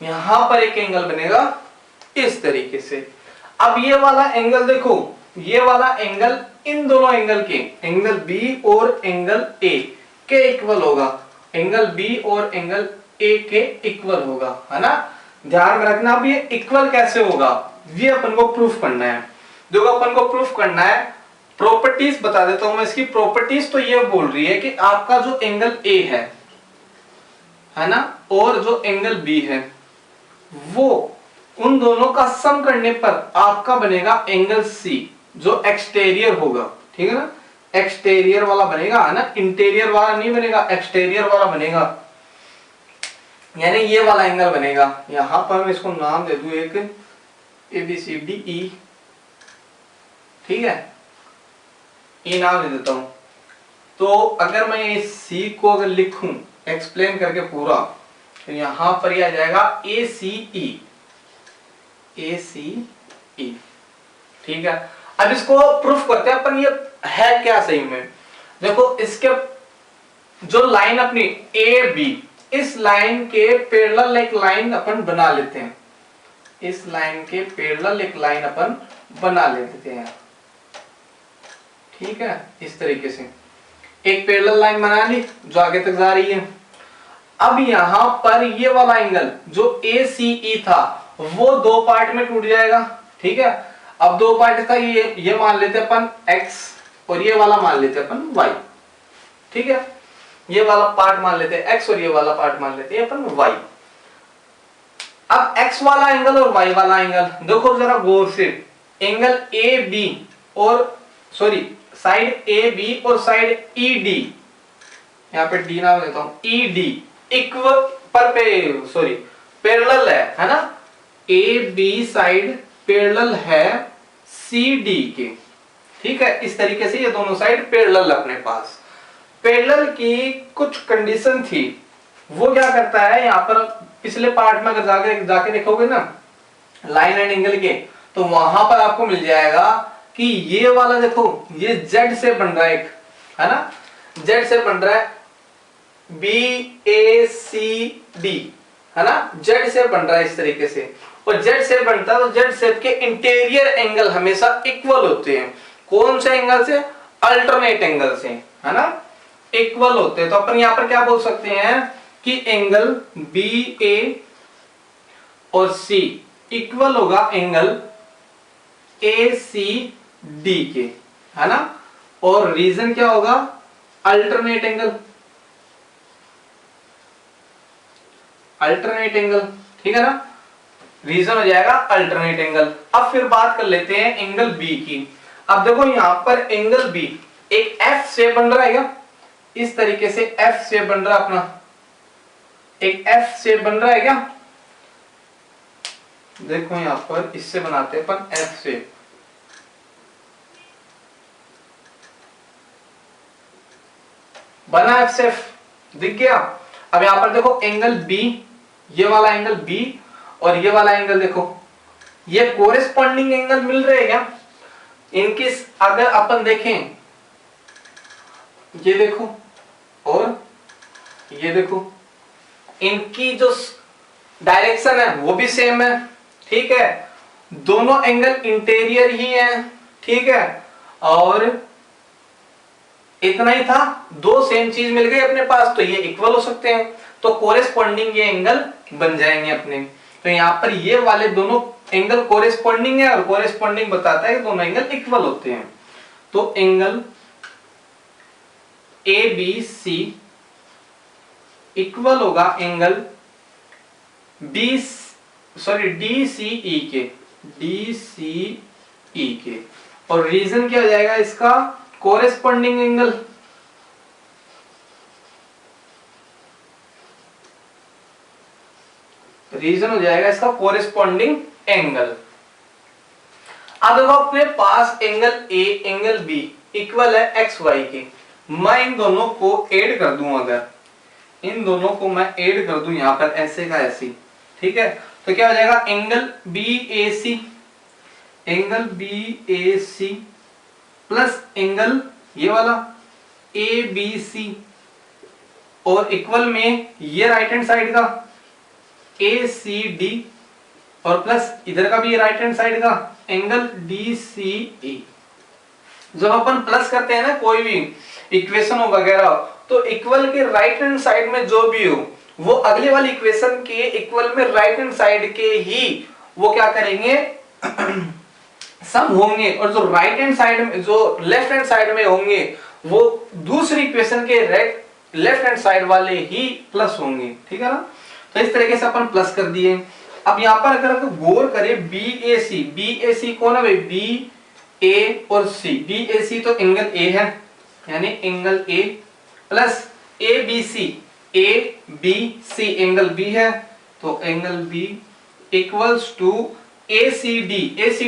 यहां पर एक एंगल बनेगा इस तरीके से। अब ये वाला एंगल देखो, ये वाला एंगल इन दोनों एंगल के, एंगल बी और एंगल ए के इक्वल होगा, एंगल बी और एंगल ए के इक्वल होगा, है ना। ध्यान में रखना, अब ये इक्वल कैसे होगा ये अपन को प्रूफ करना है। देखो अपन को प्रूफ करना है, प्रॉपर्टीज बता देता हूं मैं इसकी। प्रॉपर्टीज तो ये बोल रही है कि आपका जो एंगल ए है ना, और जो एंगल बी है, वो उन दोनों का सम करने पर आपका बनेगा एंगल सी, जो एक्सटीरियर होगा। ठीक है ना, एक्सटीरियर वाला बनेगा, है ना, इंटीरियर वाला नहीं बनेगा, एक्सटीरियर वाला बनेगा, यानी ये वाला एंगल बनेगा। यहां पर मैं इसको नाम दे दूं एक ए बी सी डी ई, ठीक है, ई नाम दे देता हूं। तो अगर मैं इस सी को अगर लिखूं एक्सप्लेन करके पूरा, तो यहां पर यह आ जाएगा ए सी ई, ए सी ई। ठीक है, अब इसको प्रूफ करते हैं अपन, ये है क्या सही में। देखो इसके जो लाइन अपनी ए बी, इस लाइन के पैरेलल एक लाइन अपन बना लेते हैं, इस लाइन के पैरेलल एक लाइन अपन बना लेते हैं। ठीक है, इस तरीके से एक पैरेलल लाइन बना ली जो आगे तक जा रही है। अब यहां पर ये वाला एंगल जो ए सी ई था वो दो पार्ट में टूट जाएगा। ठीक है, अब दो पार्ट का ये मान लेते अपन x और ये वाला मान लेते अपन y। ठीक है, ये वाला पार्ट मान लेते हैं x और ये वाला पार्ट मान लेते हैं अपन y। अब x वाला एंगल और y वाला एंगल देखो जरा गौर से, एंगल ए बी और सॉरी साइड ए बी और साइड ई डी, यहाँ पे डी नाम देता हूं, ई डी इक्वल पर पे पैरेलल है ना, ए बी साइड पैरेलल है सी डी के। ठीक है, इस तरीके से ये दोनों साइड पैरेलल अपने पास। पैरेलल की कुछ कंडीशन थी, वो क्या करता है, यहाँ पर पिछले पार्ट में अगर जाके देखोगे ना लाइन एंड एंगल के, तो वहां पर आपको मिल जाएगा कि ये वाला देखो ये जेड से बन रहा है एक, है ना, जेड से बन रहा है बी ए सी डी, है ना, जेड से बन रहा है इस तरीके से। और जेड शेप बनता है तो जेड शेप के इंटीरियर एंगल हमेशा इक्वल होते हैं। कौन से एंगल से, अल्टरनेट एंगल से, है ना, इक्वल होते हैं। तो अपन यहां पर क्या बोल सकते हैं कि एंगल बी ए और सी इक्वल होगा एंगल ए सी डी के, है ना। और रीजन क्या होगा, अल्टरनेट एंगल, अल्टरनेट एंगल। ठीक है ना, रीजन हो जाएगा अल्टरनेट एंगल। अब फिर बात कर लेते हैं एंगल बी की। अब देखो यहां पर एंगल बी एक एफ शेप बन रहा है क्या, इस तरीके से एफ शेप बन रहा है अपना, एक एफ शेप बन रहा है क्या, देखो यहां पर इससे बनाते हैं अपन एफ शेप। बना एफ शेप, दिख गया। अब यहां पर देखो एंगल बी, ये वाला एंगल बी और ये वाला एंगल देखो, ये कोरेस्पॉन्डिंग एंगल मिल रहे हैं क्या इनकी। अगर अपन देखें ये देखो और ये देखो इनकी जो डायरेक्शन है वो भी सेम है, ठीक है, दोनों एंगल इंटीरियर ही है, ठीक है, और इतना ही था, दो सेम चीज मिल गई अपने पास तो ये इक्वल हो सकते हैं, तो कोरेस्पॉन्डिंग ये एंगल बन जाएंगे अपने। तो यहां पर ये वाले दोनों एंगल कोरेस्पॉन्डिंग है और कोरेस्पॉन्डिंग बताता है कि दोनों एंगल इक्वल होते हैं। तो angle A B C equal होगा एंगल डी सी ई के, और रीजन क्या हो जाएगा इसका, कोरेस्पॉन्डिंग एंगल। रीजन हो जाएगा इसका कोरेस्पॉन्डिंग एंगल। अब देखो अपने पास angle A angle B equal है एक्स वाई के, मैं इन दोनों को ऐड कर दूं, अगर इन दोनों को मैं ऐड कर दूं यहां पर ऐसे का ऐसी, ठीक है, तो क्या हो जाएगा angle B A C plus angle ये वाला ए बी सी, और इक्वल में ये राइट हैंड साइड का ए सी डी, और प्लस इधर का भी राइट हैंड साइड का एंगल डी सी ई। जब अपन प्लस करते हैं ना कोई भी इक्वेशन हो वगैरह, तो इक्वल के राइट हैंड साइड में जो भी हो वो अगले वाली इक्वेशन के इक्वल में राइट हैंड साइड के ही वो क्या करेंगे सम होंगे, और जो राइट हैंड साइड में जो लेफ्ट हैंड साइड में होंगे वो दूसरी इक्वेशन के लेफ्ट हैंड साइड वाले ही प्लस होंगे, ठीक है ना। तो इस तरीके से अपन प्लस कर दिए। अब यहां पर अगर गौर करें बी ए सी कौन है भाई, बी ए और सी, बी ए सी तो एंगल ए है, यानी angle A, plus A B C angle B है, तो angle B equals to A C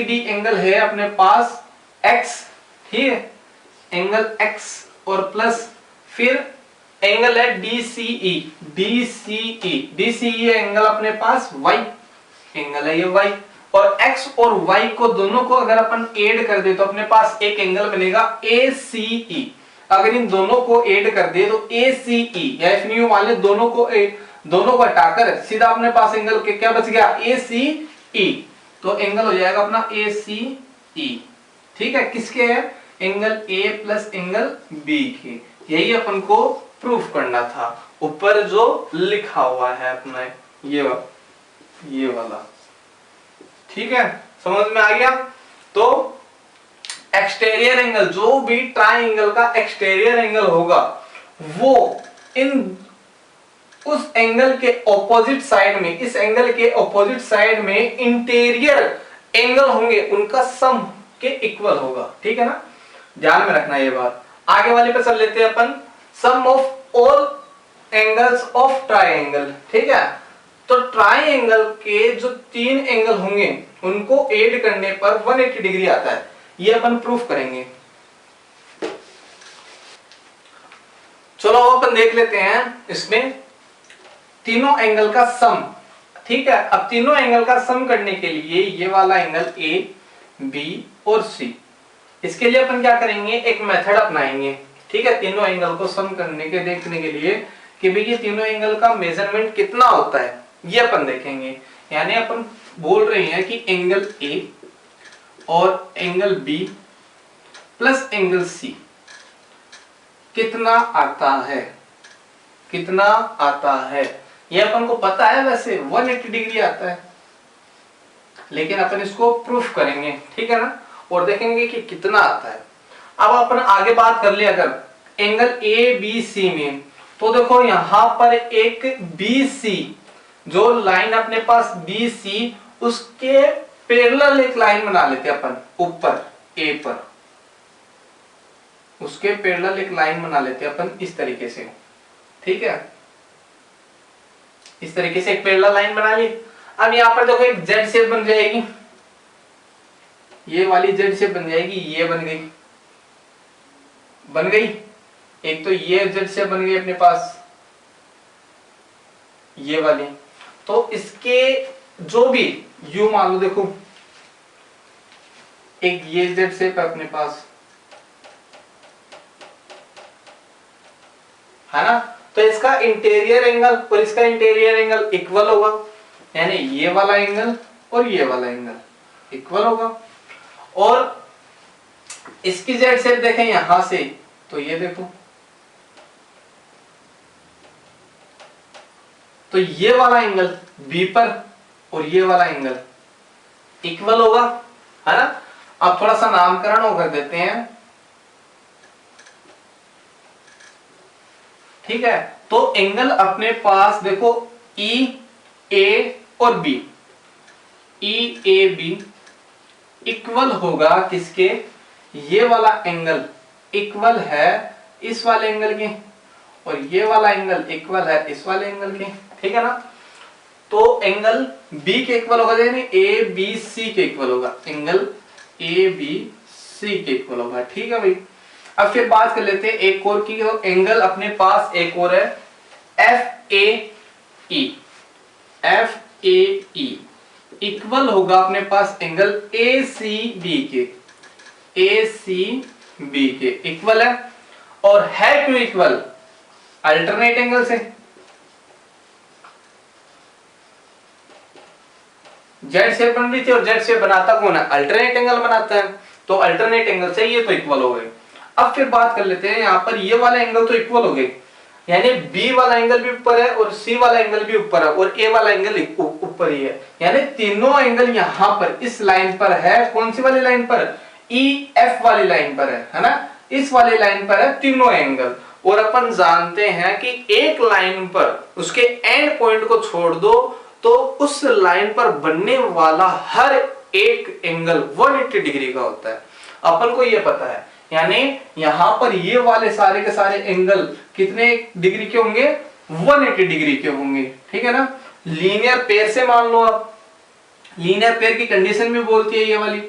D angle है अपने पास एक्स, ठीक है, एंगल एक्स, और प्लस फिर एंगल है डी सी ई एंगल अपने पास वाई एंगल है ये वाई, और x और y को दोनों को अगर अपन ऐड कर दे तो अपने पास एक एंगल बनेगा ACE। अगर इन दोनों को ऐड कर दे तो ACE या FNU वाले दोनों को हटाकर सीधा अपने पास एंगल के क्या बच गया ACE, तो एंगल हो जाएगा अपना ACE, ठीक है, किसके है angle A plus angle B के। यही अपन को प्रूफ करना था, ऊपर जो लिखा हुआ है अपना ये वाला, ठीक है, समझ में आ गया। तो एक्सटीरियर एंगल, जो भी ट्राइंगल का एक्सटीरियर एंगल होगा वो इन उस एंगल के ऑपोजिट साइड में, इस एंगल के ऑपोजिट साइड में इंटीरियर एंगल होंगे उनका सम के इक्वल होगा, ठीक है ना, ध्यान में रखना ये बात। आगे वाले पे चल लेते हैं अपन, sum of all angles of triangle, ठीक है। तो ट्राइंगल के जो तीन एंगल होंगे उनको ऐड करने पर 180 डिग्री आता है, ये अपन प्रूफ करेंगे। चलो अपन देख लेते हैं इसमें तीनों एंगल का सम, ठीक है। अब तीनों एंगल का सम करने के लिए ये वाला एंगल ए बी और सी, इसके लिए अपन क्या करेंगे, एक मेथड अपनाएंगे, ठीक है, तीनों एंगल को सम करने के देखने के लिए कि भाई ये तीनों एंगल का मेजरमेंट कितना होता है ये अपन देखेंगे। यानी अपन बोल रहे हैं कि एंगल ए और angle B plus angle C कितना आता है, कितना आता है, ये अपन को पता है, वैसे 180 डिग्री आता है, लेकिन अपन इसको प्रूफ करेंगे, ठीक है ना, और देखेंगे कि कितना आता है। अब अपन आगे बात कर लिया अगर एंगल ए बी सी में, तो देखो यहां पर एक बी सी जो लाइन अपने पास बी सी, उसके पैरेलल एक लाइन बना लेते हैं अपन ऊपर ए पर, उसके पैरेलल एक लाइन बना लेते हैं अपन इस तरीके से, ठीक है, इस तरीके से एक पैरेलल लाइन बना ली। अब यहां पर देखो एक जेड शेप बन जाएगी, ये वाली जेड शेप बन जाएगी, ये बन गई, एक तो ये जेड शेप बन गई अपने पास, ये वाली, तो इसके जो भी यू मान लो, देखो एक ये जेड शेप है अपने पास, है ना, तो इसका इंटीरियर एंगल और इसका इंटीरियर एंगल इक्वल होगा, यानी ये वाला एंगल और ये वाला एंगल इक्वल होगा। और इसकी जेड शेप देखें यहां से, तो ये देखो, तो ये वाला एंगल बी पर और ये वाला एंगल इक्वल होगा, है ना। अब थोड़ा सा नामकरण और कर देते हैं, ठीक है। तो एंगल अपने पास देखो ई ए और B, E A B equal होगा किसके, ये वाला एंगल इक्वल है इस वाले एंगल के और ये वाला एंगल इक्वल है इस वाले एंगल के, ठीक है ना। तो एंगल बी के इक्वल होगा, यानी ए बी सी के इक्वल होगा, एंगल ए बी सी के इक्वल होगा, ठीक है भाई। अब फिर बात कर लेते हैं एक और की, तो एंगल अपने पास एक और है F A E, F A E equal होगा अपने पास एंगल ए सी बी के, ए सी बी के इक्वल है। और है क्यों इक्वल, अल्टरनेट एंगल से, जेड शेप बन रही थी और जेड शेप बनाता कौन है, अल्टरनेट एंगल बनाता है, तो अल्टरनेट एंगल से ये तो इक्वल हो गए। अब फिर बात कर लेते हैं, यहाँ पर ये वाला एंगल तो इक्वल हो गए, यानी बी वाला एंगल भी ऊपर है और सी वाला एंगल भी ऊपर है और ए वाला एंगल ऊपर ही है, यानी तीनों एंगल यहाँ पर इस लाइन पर है। कौन सी वाली लाइन पर, ई एफ वाली लाइन पर है ना, इस वाली लाइन पर है तीनों एंगल। और अपन जानते हैं कि एक लाइन पर उसके एंड पॉइंट को छोड़ दो तो उस लाइन पर बनने वाला हर एक एंगल 180 डिग्री का होता है, अपन को ये पता है। यानी यहां पर ये वाले सारे के सारे एंगल कितने डिग्री के होंगे, 180 डिग्री के होंगे, ठीक है ना। लीनियर पेयर से मान लो आप, लीनियर पेयर की कंडीशन भी बोलती है ये वाली,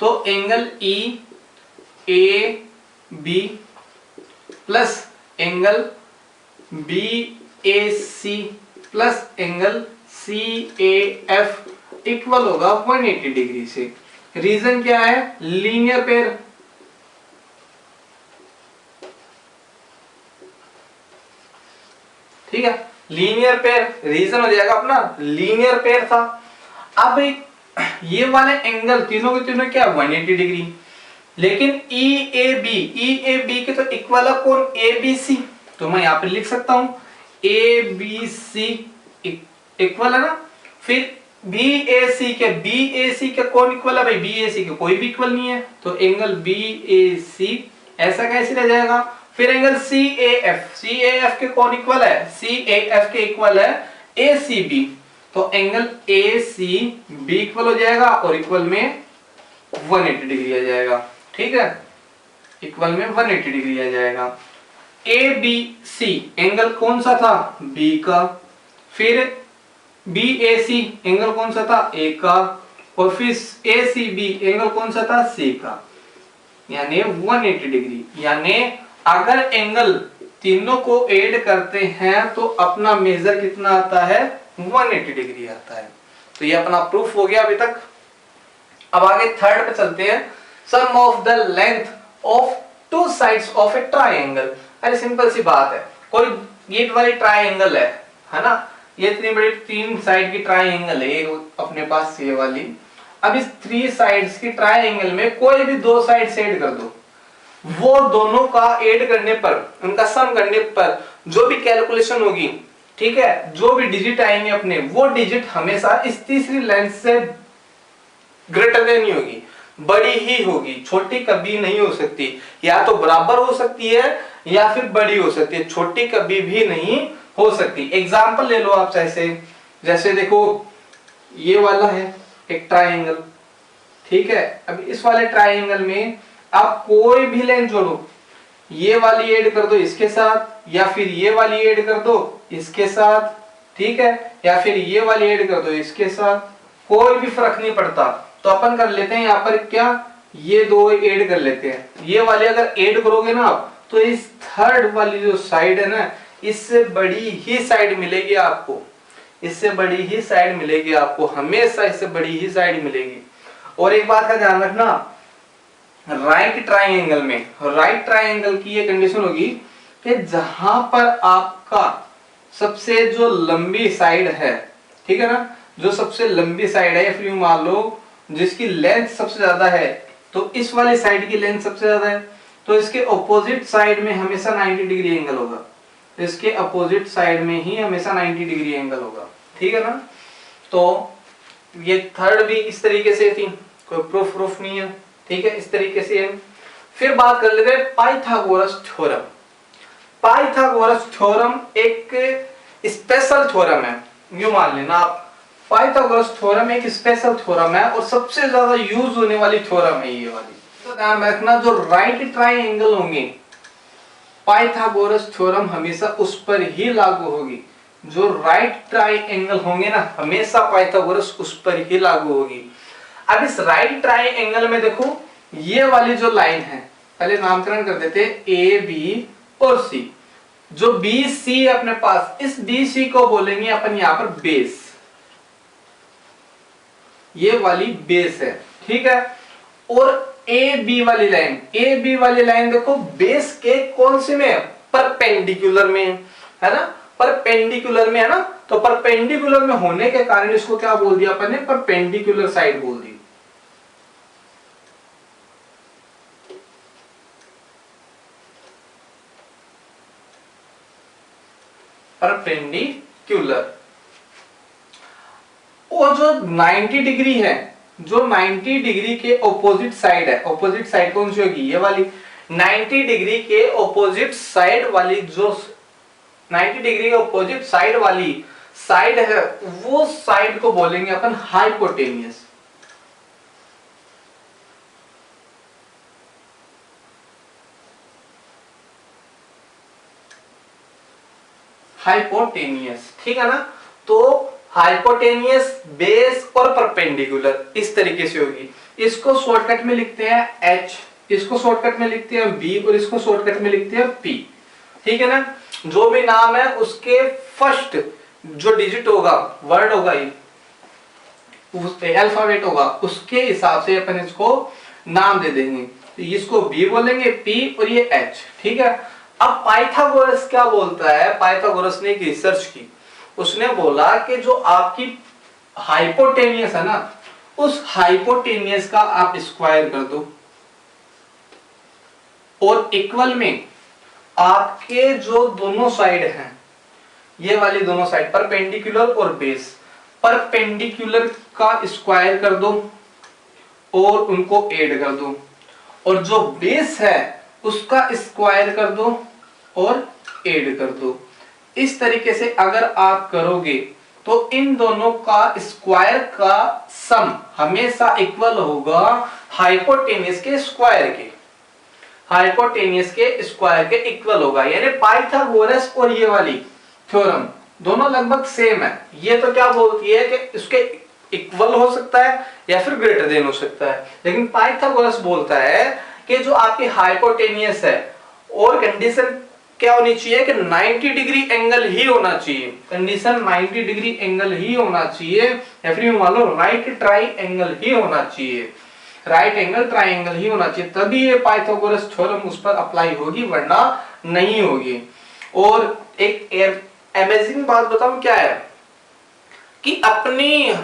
तो angle E A B plus angle B A C plus angle C A F equal होगा 180 डिग्री से। रीजन क्या है, लीनियर पेयर, ठीक है, लीनियर पेयर रीजन हो जाएगा अपना, लीनियर पेयर था। अब ये वाले एंगल तीनों के तीनों क्या 180 डिग्री, लेकिन ई ए बी के तो इक्वल है कौन, ए बी सी, तो मैं यहां पे लिख सकता हूं ए बी सी इक्वल है ना। फिर बी ए सी के कौन इक्वल है भाई, बी ए सी के कोई भी इक्वल नहीं है, तो एंगल बी ए सी ऐसा कैसे रह जाएगा। फिर एंगल सी ए एफ के कौन इक्वल है, सी ए एफ के इक्वल है ए सी बी, तो angle A C B equal हो जाएगा और इक्वल में 180 डिग्री आ जाएगा, ठीक है, इक्वल में 180 डिग्री आ जाएगा। ए बी सी एंगल कौन सा था, बी का, फिर बी ए सी एंगल कौन सा था, ए का, और फिर ए सी बी एंगल कौन सा था, सी का, यानी 180 डिग्री। यानी अगर एंगल तीनों को ऐड करते हैं तो अपना मेजर कितना आता है, 180 डिग्री आता है। तो ये अपना प्रूफ हो गया अभी तक। अब आगे थर्ड पे चलते हैं, sum of the length of two sides of a triangle. अरे सिंपल सी बात है, कोई ये वाली ट्राइंगल है ना, ये इतनी बड़ी 3 साइड की ट्राइंगल है अपने पास ये वाली। अब इस 3 साइड्स की ट्राइंगल में कोई भी 2 साइड से ऐड कर दो, वो दोनों का ऐड करने पर, उनका सम करने पर जो भी कैलकुलेशन होगी, ठीक है, जो भी डिजिट आएंगे अपने, वो डिजिट हमेशा इस तीसरी लेंथ से ग्रेटर देन ही होगी, बड़ी ही होगी, छोटी कभी नहीं हो सकती। या तो बराबर हो सकती है या फिर बड़ी हो सकती है, छोटी कभी भी नहीं हो सकती। एग्जाम्पल ले लो आप, जैसे देखो ये वाला है एक ट्राइंगल, ठीक है। अब इस वाले ट्राइंगल में आप कोई भी लेंथ जोड़ो, ये वाली ऐड कर दो इसके साथ, या फिर ये वाली ऐड कर दो इसके साथ, ठीक है, या फिर ये वाली ऐड कर दो इसके साथ, कोई भी फर्क नहीं पड़ता। तो अपन कर लेते हैं यहाँ पर क्या, ये 2 ऐड कर लेते हैं। ये वाले अगर ऐड करोगे ना आप, तो इस थर्ड वाली जो साइड है ना, इससे बड़ी ही साइड मिलेगी आपको, इससे बड़ी ही साइड मिलेगी आपको, हमेशा इससे बड़ी ही साइड मिलेगी। और एक बात का ध्यान रखना, राइट ट्राइंगल में, राइट ट्राइंगल की ये कंडीशन होगी कि जहां पर आपका सबसे जो लंबी साइड है, ठीक है ना, जो सबसे लंबी साइड है, फिर मान लो जिसकी लेंथ सबसे ज्यादा है, तो इस वाली साइड की लेंथ सबसे ज्यादा है, तो इसके ऑपोजिट साइड में हमेशा 90 डिग्री एंगल होगा, इसके अपोजिट साइड में ही हमेशा 90 डिग्री एंगल होगा, ठीक है ना। तो ये थर्ड भी इस तरीके से थी, कोई प्रूफ नहीं है, ठीक है, इस तरीके से है। फिर बात कर लेते हैं पाइथागोरस थ्योरम। पाइथागोरस थ्योरम एक स्पेशल थ्योरम है, यूं मान लेना आप, पाइथागोरस थ्योरम एक स्पेशल थ्योरम है और सबसे ज्यादा यूज होने वाली थ्योरम है ये वाली। तो ध्यान रखना, जो राइट ट्राइंगल होंगे पाइथागोरस थ्योरम हमेशा उस पर ही लागू होगी, जो राइट ट्राइंगल होंगे ना हमेशा पाइथागोरस उस पर ही लागू होगी। अब इस राइट ट्राइंगल में देखो, ये वाली जो लाइन है, पहले नामकरण कर देते ए बी और सी, जो बी सी अपने पास, इस बी सी को बोलेंगे अपन यहां पर बेस, ये वाली बेस है, ठीक है। और ए बी वाली लाइन, ए बी वाली लाइन देखो बेस के कौन से में है, परपेंडिकुलर में है ना, परपेंडिकुलर में है ना, तो परपेंडिकुलर में होने के कारण इसको क्या बोल दिया अपन ने, परपेंडिकुलर साइड बोल दी। परपेंडिकुलर। और जो 90 डिग्री है, जो 90 डिग्री के ऑपोजिट साइड है, ऑपोजिट साइड कौन सी होगी, ये वाली 90 डिग्री के ऑपोजिट साइड वाली, जो 90 डिग्री के ऑपोजिट साइड वाली साइड है, वो साइड को बोलेंगे अपन हाइपोटेनियस। हाइपोटेनियस, ठीक है ना। तो हाइपोटेनियस, बेस और परपेंडिकुलर इस तरीके से होगी। इसको शॉर्टकट में लिखते हैं H, इसको शॉर्टकट में लिखते हैं B और इसको शॉर्टकट में लिखते हैं P, ठीक है ना। जो भी नाम है उसके फर्स्ट जो डिजिट होगा, वर्ड होगा, अल्फाबेट होगा, उसके हिसाब से अपन इसको नाम दे देंगे। तो इसको B बोलेंगे, P और ये H, ठीक है। अब पाइथागोरस क्या बोलता है, पाइथागोरस ने एक रिसर्च की, उसने बोला कि जो आपकी हाइपोटेनियस है ना, उस हाइपोटेनियस का आप स्क्वायर कर दो और इक्वल में आपके जो दोनों साइड हैं, ये वाली दोनों साइड परपेंडिकुलर और बेस, परपेंडिकुलर का स्क्वायर कर दो और उनको ऐड कर दो, और जो बेस है उसका स्क्वायर कर दो और ऐड कर दो। इस तरीके से अगर आप करोगे तो इन दोनों का स्क्वायर का सम हमेशा इक्वल होगा हाइपोटेनियस के स्क्वायर के, हाइपोटेनियस के स्क्वायर के इक्वल होगा। यानी पाइथागोरस और ये वाली थ्योरम दोनों लगभग सेम है। ये तो क्या बोलती है कि इसके इक्वल हो सकता है या फिर ग्रेटर देन हो सकता है, लेकिन पाइथागोरस बोलता है कि जो आपकी हाइपोटेनियस है और कंडीशन क्या होनी चाहिए कि 90 डिग्री एंगल ही होना चाहिए, कंडीशन 90 डिग्री एंगल ही होना चाहिए, या फिर मान लो राइट ट्राई एंगल ही होना चाहिए, राइट एंगल ट्राइंगल ही होना चाहिए, तभी ये पाइथागोरस थ्योरम उस पर अप्लाई होगी, वरना नहीं होगी। और एक अमेजिंग बात बताऊं क्या है कि अपनी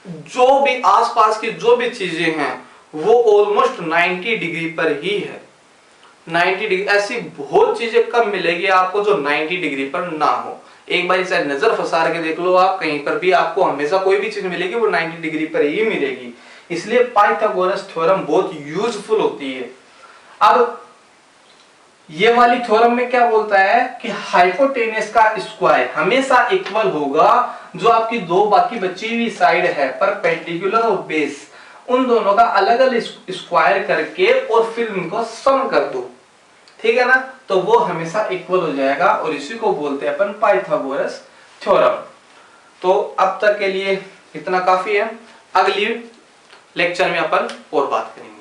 जो भी आसपास की जो भी चीजें हैं वो ऑलमोस्ट 90 डिग्री पर ही है। 90 डिग्री, ऐसी बहुत चीजें कम मिलेगी आपको जो 90 डिग्री पर ना हो। एक बार इसे नजर फंसा के देख लो आप, कहीं पर भी आपको हमेशा कोई भी चीज मिलेगी वो 90 डिग्री पर ही मिलेगी। इसलिए पाइथागोरस थ्योरम बहुत यूजफुल होती है। अब ये वाली थ्योरम में क्या बोलता है कि हाइपोटेनियस का स्क्वायर हमेशा इक्वल होगा जो आपकी दो बाकी बची हुई साइड है परपेंडिकुलर और बेस, उन दोनों का अलग अलग स्क्वायर करके और फिर उनको सम कर दो, ठीक है ना, तो वो हमेशा इक्वल हो जाएगा और इसी को बोलते हैं अपन पाइथागोरस थ्योरम। तो अब तक के लिए इतना काफी है, अगली लेक्चर में अपन और बात करेंगे।